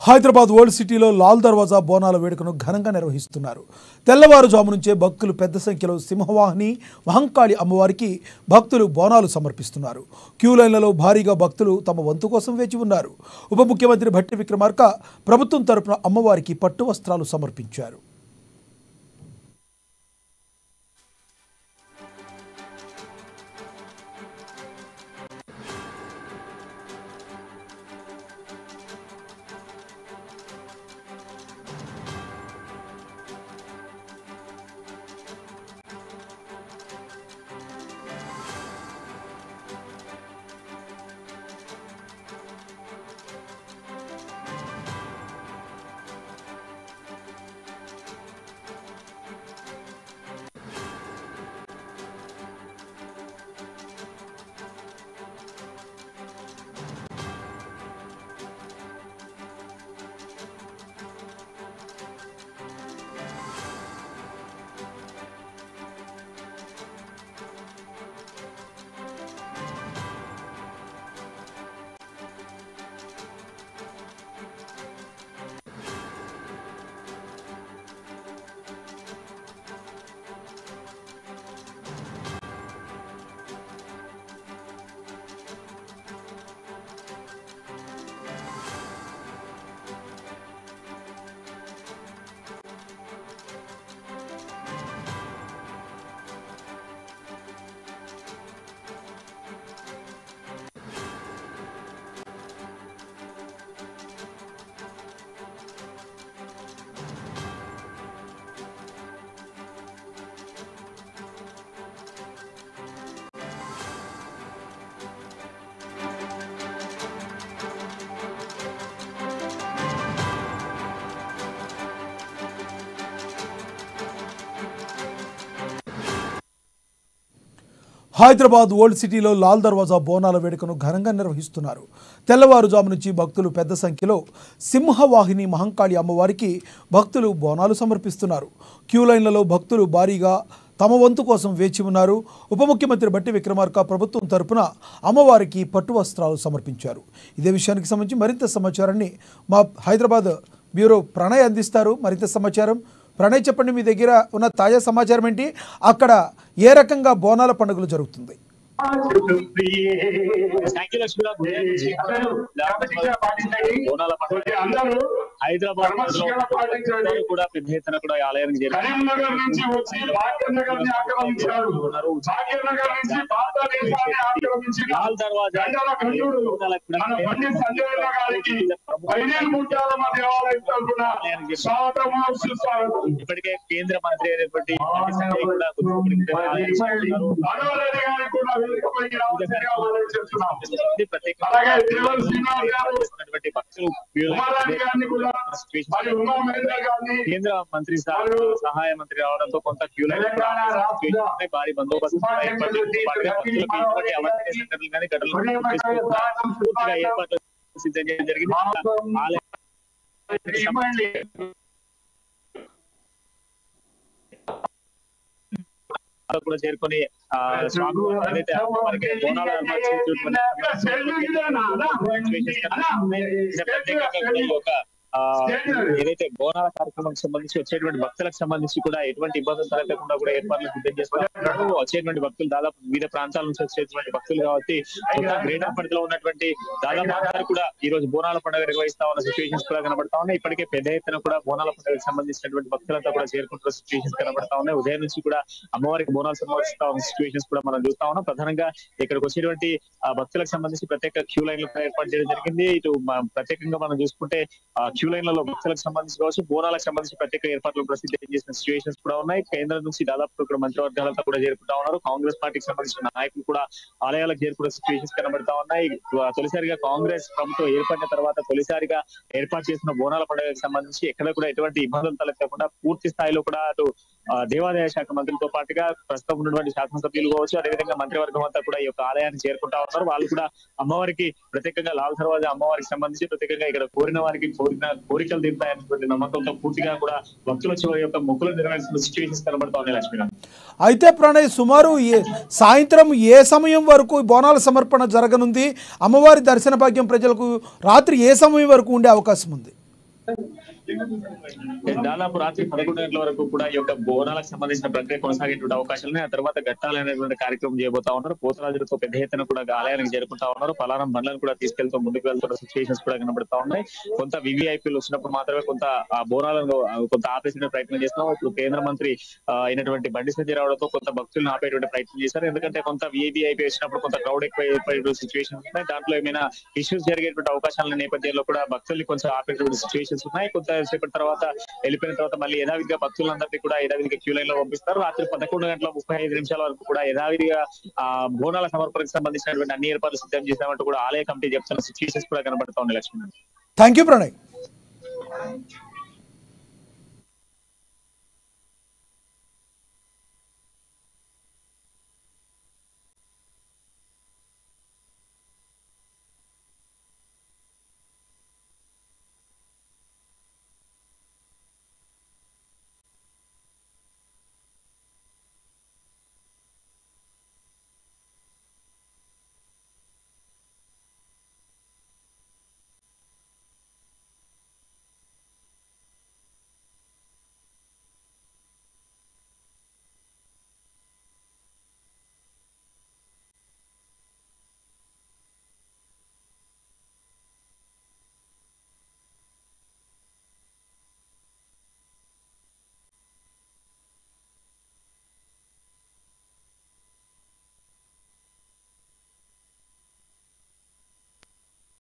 Hyderabad old సిటీలో లాల్ దర్వాజా బోనాల వేడుకను ఘనంగా నిర్వహిస్తున్నారు. తెల్లవారుజాము నుంచే భక్తులు పెద్ద సంఖ్యలో సింహవాహిని మహంకాళి అమ్మవారికి భక్తులు బోనాలు సమర్పిస్తున్నారు. క్యూ లైన్లలో భారీగా భక్తులు తమ వంతు కోసం వేచి ఉన్నారు. ఉప ముఖ్యమంత్రి భట్టి విక్రమార్క ప్రభుత్వం తరపున అమ్మవారికి పట్టు వస్త్రాలు సమర్పించారు. హైదరాబాద్ ఓల్డ్ సిటీలో లాల్ దర్వాజా బోనాల వేడుకను ఘనంగా నిర్వహిస్తున్నారు. తెల్లవారుజాము నుంచి భక్తులు పెద్ద సంఖ్యలో సింహవాహిని మహంకాళి అమ్మవారికి భక్తులు బోనాలు సమర్పిస్తున్నారు. క్యూ లైన్లలో భక్తులు భారీగా తమ వంతు కోసం వేచి ఉన్నారు. ఉప ముఖ్యమంత్రి భట్టి విక్రమార్క ప్రభుత్వం తరపున అమ్మవారికి పట్టు వస్త్రాలు సమర్పించారు. ఇదే విషయానికి సంబంధించి మరింత సమాచారాన్ని మా హైదరాబాద్ బ్యూరో ప్రణయ్ అందిస్తారు. మరింత సమాచారం ప్రణయ్, చెప్పండి, మీ దగ్గర ఉన్న తాజా సమాచారం ఏంటి? అక్కడ ఏ రకంగా బోనాల పండుగలు జరుగుతుంది? హైదరాబాద్ కూడా పెద్ద ఎత్తున కూడా ఆలయానికి లాల్ దర్వాజా ఇప్పటికే కేంద్ర మంత్రి అయినటువంటి కూడా కేంద్ర మంత్రి సహాయ మంత్రి రావడంతో కొంత క్యూ లైన్ భారీ బందోబస్తు ఏర్పాట్లు సిద్ధం చేయడం జరిగింది. కూడా చేరుకొని స్వామి ఏదైతే బోనాల ఏదైతే బోనాల కార్యక్రమానికి సంబంధించి వచ్చేటువంటి భక్తులకు సంబంధించి కూడా ఎటువంటి ఇబ్బందులు తలెత్తకుండా కూడా ఏర్పాట్లు సిద్ధం చేస్తున్నారు. వచ్చేటువంటి భక్తులు దాదాపు వివిధ ప్రాంతాల నుంచి వచ్చేటువంటి భక్తులు కాబట్టి గ్రేటర్ పరిధిలో ఉన్నటువంటి దాదాపు అందరూ కూడా ఈ రోజు బోనాల పండుగ నిర్వహిస్తా ఉన్న సిచ్యువేషన్స్ కూడా కనబడతా ఉన్నాయి. ఇప్పటికే పెద్ద ఎత్తున కూడా బోనాల పండుగకు సంబంధించినటువంటి భక్తులంతా కూడా చేరుకుంటున్న సిచ్యువేషన్స్ కనబడతా ఉన్నాయి. ఉదయం నుంచి కూడా అమ్మవారికి బోనాలు సమర్పిస్తా ఉన్న సిచ్యువేషన్స్ కూడా మనం చూస్తా ఉన్నాం. ప్రధానంగా ఇక్కడికి వచ్చేటువంటి భక్తులకు సంబంధించి ప్రత్యేక క్యూ లైన్లు ఏర్పాటు చేయడం జరిగింది. ఇటు ప్రత్యేకంగా మనం చూసుకుంటే క్యూ లైన్లలో భక్తులకు సంబంధించి కావచ్చు, బోనాలకు సంబంధించి ప్రత్యేక ఏర్పాట్లు ప్రసిద్ధి చేసిన సిచ్యువేషన్స్ కూడా ఉన్నాయి. కేంద్రం నుంచి దాదాపు ఇక్కడ మంత్రివర్గాలతో కూడా చేరుకుంటా ఉన్నారు. కాంగ్రెస్ పార్టీకి సంబంధించిన నాయకులు కూడా ఆలయాలకు చేరుకున్న సిచ్యువేషన్స్ కనబడతా ఉన్నాయి. తొలిసారిగా కాంగ్రెస్ ప్రభుత్వం ఏర్పడిన తర్వాత తొలిసారిగా ఏర్పాటు చేసిన బోనాల పండుగకు సంబంధించి ఎక్కడ కూడా ఎటువంటి ఇబ్బందులు తలెత్తకుండా పూర్తి స్థాయిలో కూడా అటు దేవాదాయ శాఖ మంత్రితో పాటుగా ప్రస్తుతం ఉన్నటువంటి శాసనసభ్యులు కావచ్చు, అదేవిధంగా మంత్రివర్గం అంతా కూడా ఈ యొక్క ఆలయాన్ని చేరుకుంటా ఉన్నారు. వాళ్ళు కూడా అమ్మవారికి ప్రత్యేకంగా లాల్ దర్వాజా అమ్మవారికి సంబంధించి ప్రత్యేకంగా ఇక్కడ కోరిన వారికి కోరికలు తీరుతాయనేటువంటి నమ్మకంతో పూర్తిగా కూడా భక్తుల చివరి యొక్క మొక్కులు నెరవేర్చిన సిచ్యువేషన్స్ కనబడతా ఉన్నాయి. లక్ష్మీనాథ్, అయితే ప్రణయ్, సుమారు సాయంత్రం ఏ సమయం వరకు బోనాల సమర్పణ జరగనుంది? అమ్మవారి దర్శన భాగ్యం ప్రజలకు రాత్రి ఏ సమయం వరకు ఉండే అవకాశం ఉంది? దాదాపు రాత్రి 11 గంటల వరకు కూడా ఈ యొక్క బోనాలకు సంబంధించిన ప్రక్రియ కొనసాగేటువంటి అవకాశాలు ఉన్నాయి. ఆ తర్వాత ఘట్టాలనేటువంటి కార్యక్రమం చేయబోతా ఉన్నారు. పోతరాజులతో పెద్ద ఎత్తున కూడా ఆలయానికి చేరుకుంటా ఉన్నారు. పలారం బండ్లను కూడా తీసుకెళ్తూ ముందుకు వెళ్తున్న సిచ్యువేషన్స్ కూడా కనబడతా ఉన్నాయి. కొంత వివిఐపీలు వచ్చినప్పుడు మాత్రమే కొంత ఆ బోనాలను కొంత ఆపేసిన ప్రయత్నం చేస్తున్నాం. ఇప్పుడు కేంద్ర మంత్రి అయినటువంటి బండి సంజయ్ రావడంతో కొంత భక్తులను ఆపేటువంటి ప్రయత్నం చేశారు. ఎందుకంటే కొంత విఐపీ వచ్చినప్పుడు కొంత క్రౌడ్ ఎక్కువ సిచ్యువేషన్స్ ఉన్నాయి. దాంట్లో ఏమైనా ఇష్యూస్ జరిగేటువంటి అవకాశాల నేపథ్యంలో కూడా భక్తుల్ని కొంచెం ఆపేటువంటి సిచ్యువేషన్స్ ఉన్నాయి. కొంతసేపటి తర్వాత వెళ్ళిపోయిన తర్వాత మళ్ళీ యథావిధిగా భక్తులందరినీ కూడా యథావిధిగా క్యూ లైన్ లో పంపిస్తారు. రాత్రి 11:35 వరకు కూడా యథావిధిగా బోనాల సమర్పణకు సంబంధించినటువంటి అన్ని ఏర్పాట్లు సిద్ధం చేసినామంటూ కూడా ఆలయ కమిటీ చెప్తున్న సిచ్యువేషన్స్ కూడా కనబడతా ఉన్నాయి. Lakshman, thank you Pranay.